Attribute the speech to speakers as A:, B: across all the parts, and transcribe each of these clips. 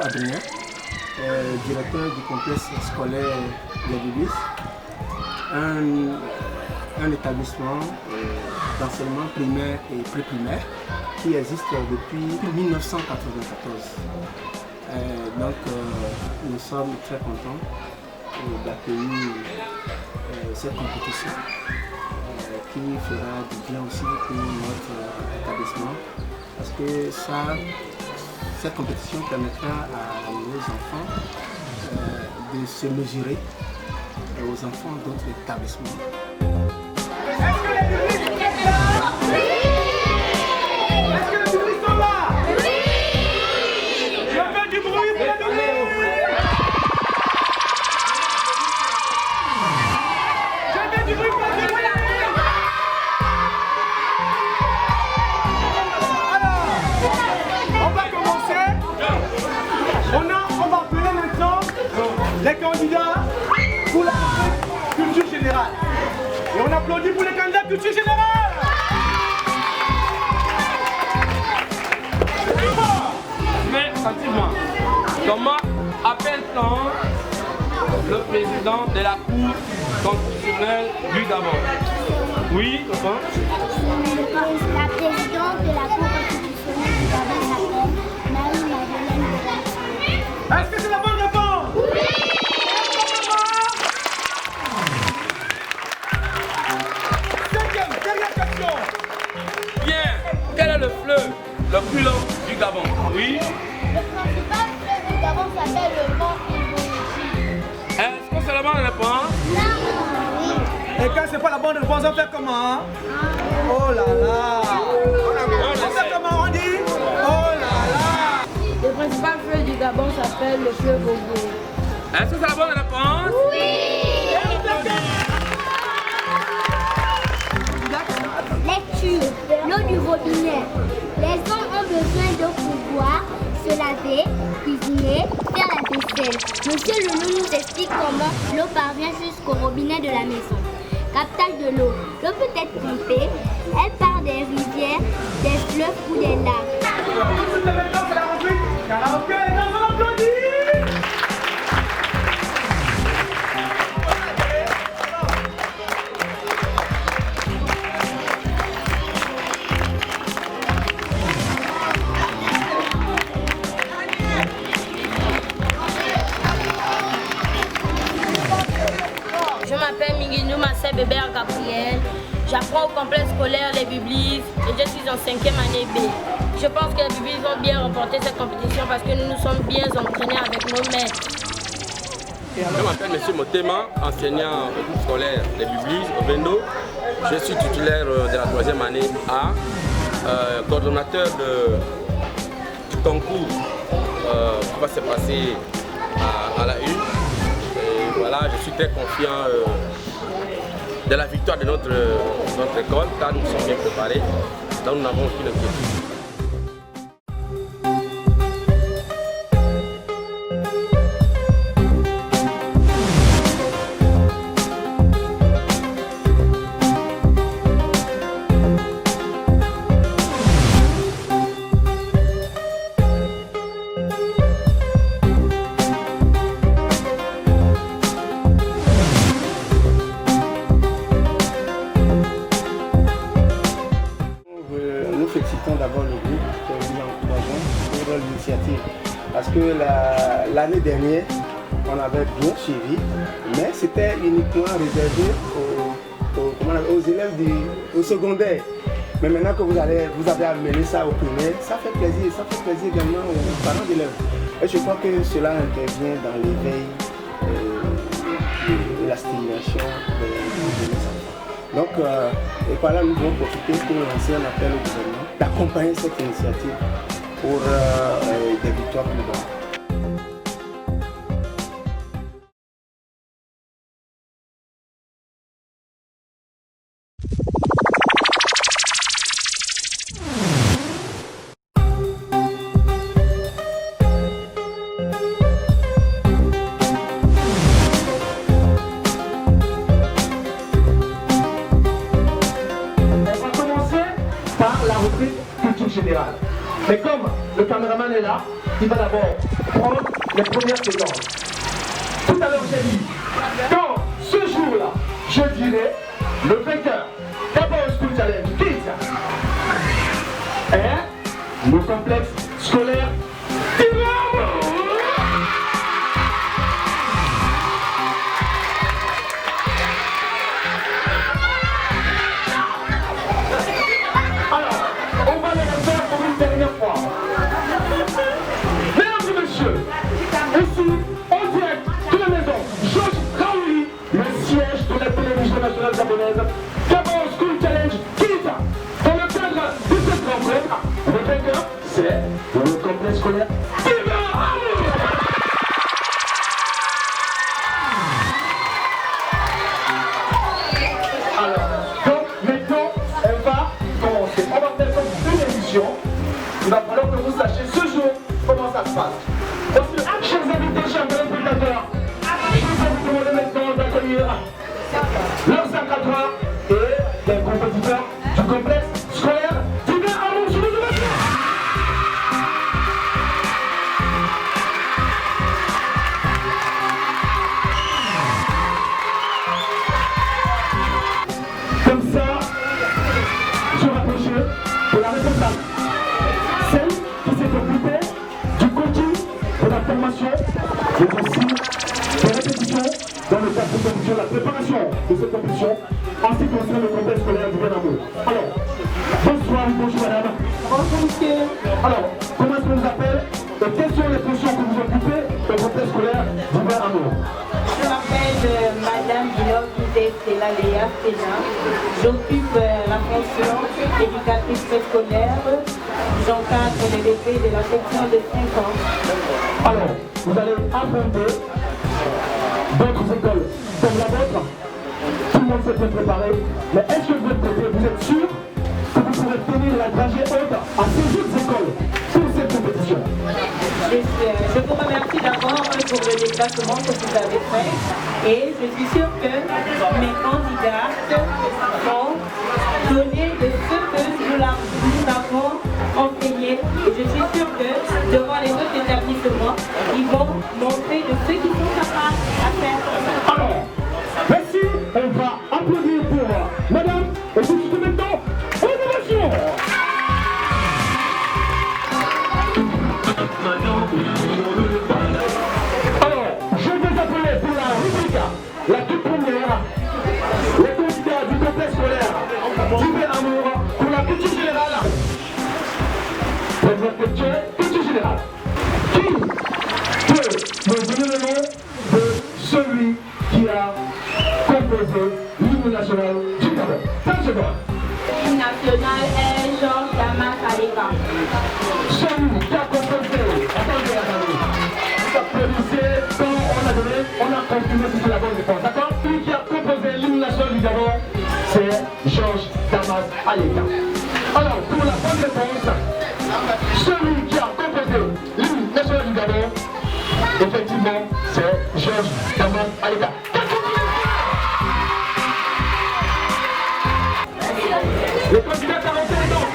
A: Adrien, directeur du complexe scolaire Les Biblis, un établissement d'enseignement primaire et pré-primaire qui existe depuis 1994. Donc nous sommes très contents d'accueillir cette compétition qui fera du bien aussi pour notre établissement parce que cette compétition permettra à nos enfants de se mesurer aux enfants d'autres établissements.
B: Est-ce que les publics sont là? Oui! Est-ce que les publics sont là? Oui! Je veux du bruit pour les publics! Je veux du bruit pour les publics! Alors, on va commencer. On va appeler maintenant les candidats pour la culture générale. Et on applaudit pour les candidats culture générale.
C: Mais effectivement, comment appelle-t-on le président de la Cour constitutionnelle du Gabon? Oui, comment?
D: La présidente de la Cour constitutionnelle du Gabon s'appelle Marie-Madeleine Delattre.
B: Est-ce que c'est la bonne réponse? Oui! Dernière question.
C: Bien, quel est le fleuve le plus long du Gabon? Oui.
D: Le principal fleuve du Gabon s'appelle le mont Ibonji.
C: Est-ce que c'est la bonne réponse?
D: Oui.
B: Et quand c'est pas la bonne réponse, on fait comment? Oh là là! On fait comment on dit? Oh là là!
E: Le principal fleuve du Gabon s'appelle le fleuve Ogo.
C: Est-ce que c'est la bonne réponse?
D: Lecture. L'eau du robinet. Les hommes ont besoin d'eau pour boire, se laver, cuisiner, faire la vaisselle. Monsieur Loulou nous explique comment l'eau parvient jusqu'au robinet de la maison. Captage de l'eau. L'eau peut être pompée. Elle part des rivières, des fleuves ou des lacs.
B: Tout le temps, c'est la rubrique karaoké. On applaudit!
E: Je m'appelle Miguel Massé Bébert Gabriel. J'apprends au complexe scolaire Les Biblis et je suis en 5e année B. Je pense que les Biblis vont bien remporter cette compétition parce que nous nous sommes bien entraînés avec nos maîtres.
C: Je m'appelle M. Motema, enseignant au groupe scolaire Les Biblis au Vendo. Je suis titulaire de la 3e année A, coordonnateur du concours qui va se passer à la une. Et voilà, je suis très confiant de la victoire de notre école car nous sommes bien préparés, donc nous n'avons aucune inquiétude.
A: Nous félicitons d'abord le groupe que nous encourageons pour l'initiative. Parce que l'année dernière, on avait bien suivi, mais c'était uniquement réservé aux élèves au secondaire. Mais maintenant que vous avez amené ça au primaire, ça fait plaisir également aux parents d'élèves. Et je crois que cela intervient dans l'éveil de la stimulation des enfants. Donc, et par là, nous devons profiter pour lancer un appel au gouvernement d'accompagner cette initiative pour des victoires plus grandes.
B: Par la rubrique culture générale. Mais comme le caméraman est là,
F: qui va d'abord prendre les premières séquences. Tout à l'heure, j'ai dit, dans ce jour-là, je dirais le vainqueur d'abord School Challenge Kids est le complexe scolaire Dynamo. Alors, on va le refaire pour une dernière fois. Mesdames et messieurs, ici, en direct de la maison, Georges Raouli, le siège de la télévision nationale gabonaise, Gabon School Challenge Kids. Dans le cadre de cette rencontre, le vainqueur, c'est le complexe scolaire Dynamo. Alors, donc maintenant, on va commencer. On va faire comme une émission. Il va falloir que vous sachiez ce jour comment ça se passe. Parce que, chers invités, chers téléspectateurs, je vais vous demander maintenant d'accueillir leurs encadreurs et les compétiteurs du complexe scolaire Dynamo. Je vous remercie. Comme ça, je rapprochais de la responsable, celle qui s'est occupée du coaching, de la formation, mais aussi des répétitions dans le cadre de compétition, la préparation de cette compétition en ce qui concerne le complexe scolaire du Dynamo. Alors, bonsoir, bonjour madame. Bonjour monsieur. Alors, comment est-ce qu'on vous appelle et quelles sont les fonctions que vous occupez au complexe scolaire du Dynamo?
G: Je m'appelle Madame Bilogide Léa Sénat. J'occupe la fonction éducatrice scolaire. J'encadre les bébés de la section de 5 ans.
F: Alors, vous allez affronter d'autres écoles comme la vôtre. Tout le monde s'est bien préparé. Mais est-ce que de votre côté, vous êtes sûr que vous pourrez tenir la dragée haute à ces autres écoles pour cette compétition?
G: Je vous remercie d'abord pour le déplacement que vous avez fait et je suis sûre que mes candidates vont donner de ce que nous avons enseigné et je suis sûre que devant les autres établissements, ils vont montrer de ce qu'ils sont capables à faire.
F: Alors, merci, on va applaudir pour madame et tout de suite maintenant, ovation. Alors, je vais appeler pour la rubrique, la toute première, les candidats du complexe scolaire du Dynamo pour la culture générale. Première question, culture générale. Qui peut me donner le nom de celui qui a composé l'hymne national du Gabon? 5 secondes.
G: L'hymne national est Georges Damas Aleka.
F: Celui qui a composé, attendez, vous applaudissez quand on a confirmé si c'est la bonne réponse, d'accord? Celui qui a composé l'hymne national du Gabon, c'est Georges Damas Aleka. Alors, pour la bonne réponse, celui qui a composé l'hymne national du Gabon, effectivement, c'est Georges Damas Aleka. Les candidats 41 ans.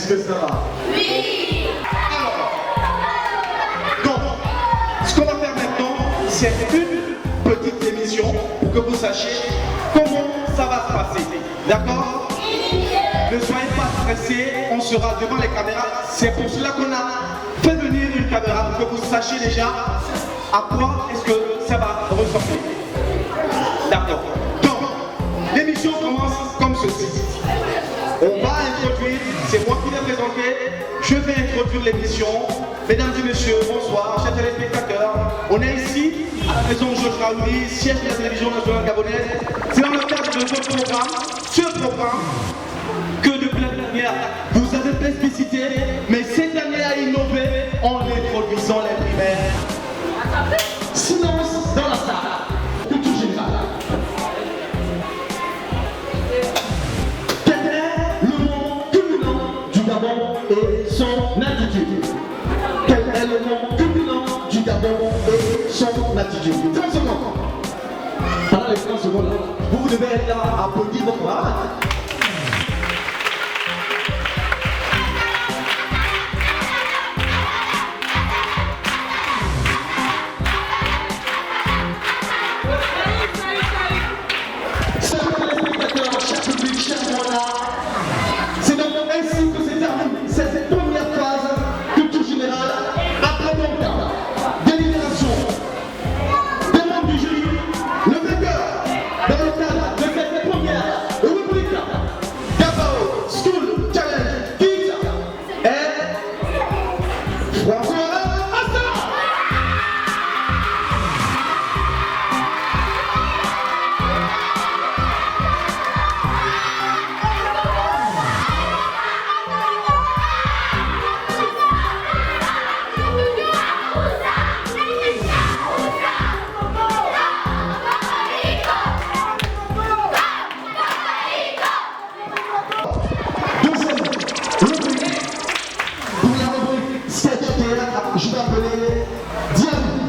H: Est-ce que ça va? Oui. Alors, donc, ce qu'on va faire maintenant, c'est une petite émission pour que vous sachiez comment ça va se passer. D'accord? Ne soyez pas stressés, on sera devant les caméras. C'est pour cela qu'on a fait venir une caméra pour que vous sachiez déjà à quoi est-ce que ça va ressembler. D'accord. Donc, l'émission commence comme ceci. On va introduire, c'est moi qui l'ai présenté, je vais introduire l'émission. Mesdames et messieurs, bonsoir, chers téléspectateurs. On est ici à la maison Georges Raouli, siège de la télévision nationale gabonaise. C'est dans le cadre de ce programme que depuis l'année dernière, vous avez spécificité, mais cette année a innové en introduisant les primaires. Silence dans la salle. Culture générale. Quel est le nom culminant du Gabon et son attitude? Quel est le nom culminant du Gabon et son attitude? 30 secondes. Pendant les 30 secondes, vous devez être là à applaudir votre camarade. C'est donc ainsi que se termine cette première phase culture générale. Après donc, délibération des membres du jury, le vainqueur dans le cadre de cette première rubrique Gabao School Challenge Kids est François Hassan. Je vais appeler Diane.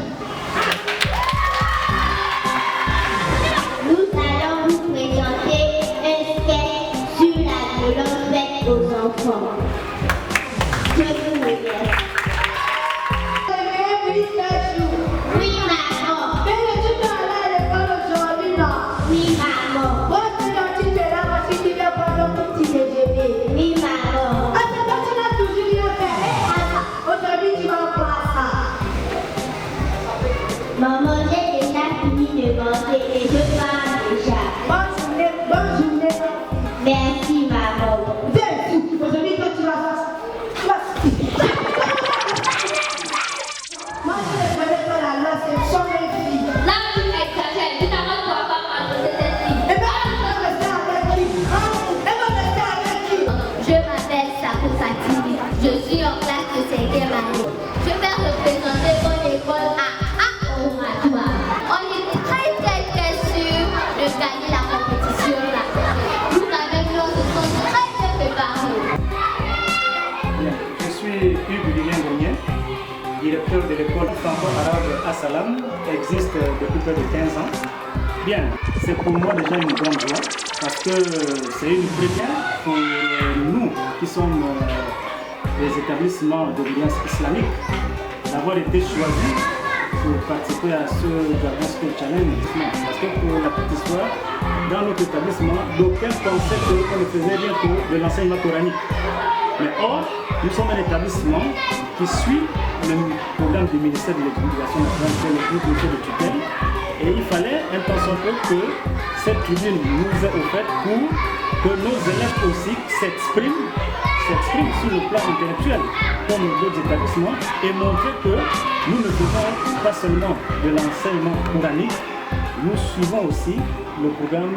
D: Nous allons vous présenter un sketch sur la violence faite aux enfants. Je vous remercie. Oui, maman. Tu vas aller à l'école aujourd'hui, non? Oui, maman. Moi, tu verras parce que tu viens prendre le petit déjeuner. Oui, maman. Ah, c'est toi, tu l'as toujours bien fait. Aujourd'hui, tu vas voir ça. Maman, j'ai déjà fini de manger et je pars déjà. Bonne journée. Merci, maman. Viens, aujourd'hui, toi, tu vas. Moi, je ne connais pas la loi, c'est son filles. Là, tu exagères, tu n'as pas de quoi parler de cette fille. Eh bien, elle va rester avec qui? Elle va rester avec qui? Je m'appelle Sako Fatimi. Je suis en classe de 5e année. Je vais représenter mon école à Aomatua. On est très sûrs de gagner la compétition là. Nous, avec nous, nous sommes très bien préparés.
I: Bien, je suis Hugues Lilien, directeur de l'école franco-arabe Assalam, qui existe depuis près de 15 ans. Bien, c'est pour moi déjà une grande joie parce que c'est une première pour nous qui sommes des établissements d'obédience islamique d'avoir été choisis pour participer à ce Gabon School Challenge. Parce que pour la petite histoire, dans notre établissement, d'aucuns pensaient qu'on ne faisait rien que de l'enseignement coranique. Mais or, nous sommes un établissement qui suit le programme du ministère de l'Éducation nationale, qui est le groupe de tutelle. Et il fallait un temps soit peu que cette tribune nous est offerte pour que nos élèves aussi s'expriment sur le plan intellectuel comme d'autres établissements et montrer que nous ne faisons pas seulement de l'enseignement coranique, nous suivons aussi le programme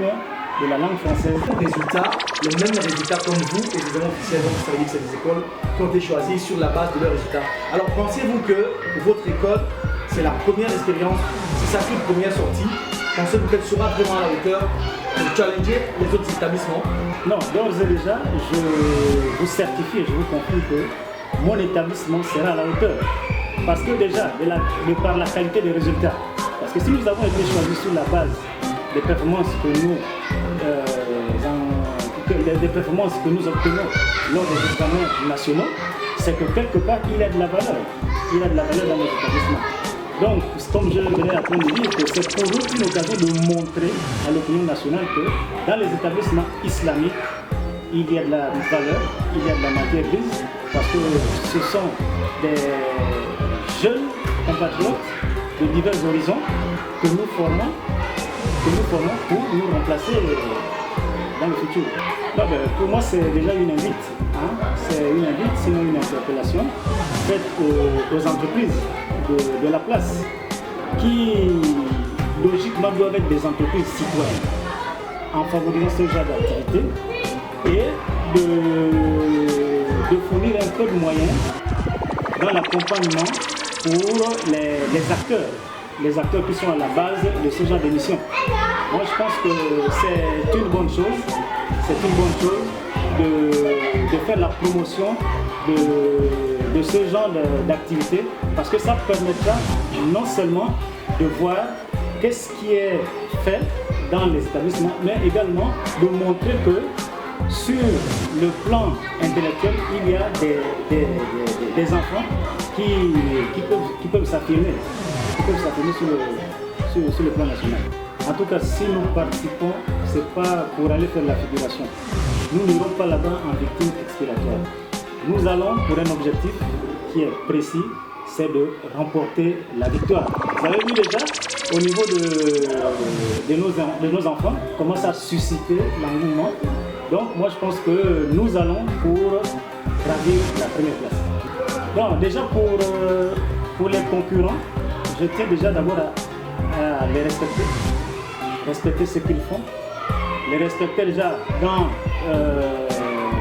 I: de la langue française.
J: Le même résultat comme vous, et les examens officiels, donc ça veut dire que c'est des écoles qui ont été choisies sur la base de leurs résultats. Alors pensez-vous que votre école, c'est la première expérience, c'est sa toute première sortie? Pensez-vous qu'elle sera vraiment à la hauteur de challenger les autres établissements?
I: Non, d'ores et déjà, je vous certifie et je vous confirme que mon établissement sera à la hauteur. Parce que déjà, de par la qualité des résultats, parce que si nous avons été choisis sur la base des performances que nous des performances que nous obtenons lors des examens nationaux, c'est que quelque part, il y a de la valeur. Il y a de la valeur dans nos établissements. Donc, comme je venais à train de dire, que c'est pour eux une occasion de montrer à l'opinion nationale que dans les établissements islamiques, il y a de la valeur, il y a de la matière grise, parce que ce sont des jeunes compatriotes de divers horizons que nous formons pour nous remplacer dans le futur. Donc, pour moi, c'est déjà une invite. Hein? C'est une invite, sinon une interpellation faite aux entreprises de la place qui, logiquement, doivent être des entreprises citoyennes en favorisant ce genre d'activité et de fournir un peu de moyens dans l'accompagnement pour les acteurs qui sont à la base de ce genre d'émission. Moi, je pense que c'est une bonne chose. C'est une bonne chose de faire la promotion de ce genre d'activité parce que ça permettra non seulement de voir qu'est-ce qui est fait dans les établissements, mais également de montrer que sur le plan intellectuel, il y a des enfants qui peuvent s'affirmer sur le plan national. En tout cas, si nous participons, ce n'est pas pour aller faire la figuration. Nous n'irons pas là-bas en victime expiratoire. Nous allons pour un objectif qui est précis, c'est de remporter la victoire. Vous avez vu déjà, au niveau de nos enfants, comment ça a suscité l'engouement. Donc moi je pense que nous allons pour gravir la première place. Donc déjà pour les concurrents, je tiens déjà d'abord à les respecter ce qu'ils font, les respecter déjà dans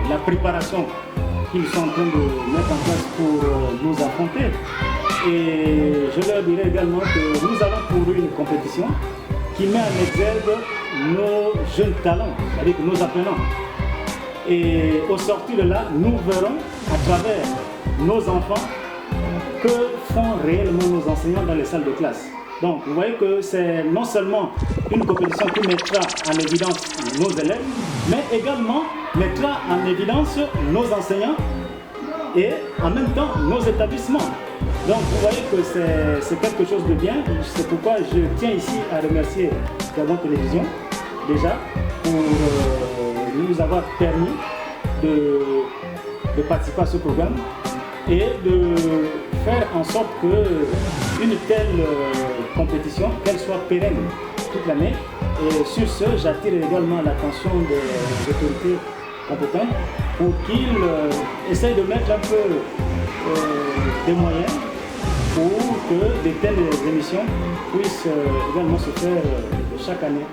I: la préparation qu'ils sont en train de mettre en place pour nous affronter. Et je leur dirai également que nous allons pour une compétition qui met en exergue nos jeunes talents, c'est-à-dire que nos apprenants. Et au sortir de là, nous verrons à travers nos enfants que font réellement nos enseignants dans les salles de classe. Donc vous voyez que c'est non seulement une compétition qui mettra en évidence nos élèves, mais également mettra en évidence nos enseignants et en même temps nos établissements. Donc vous voyez que c'est quelque chose de bien. C'est pourquoi je tiens ici à remercier Gabon Télévision déjà pour nous avoir permis de participer à ce programme et de faire en sorte qu'une telle compétition, qu'elle soit pérenne toute l'année. Et sur ce, j'attire également l'attention des autorités compétentes pour qu'ils essayent de mettre un peu des moyens pour que de telles émissions puissent également se faire chaque année.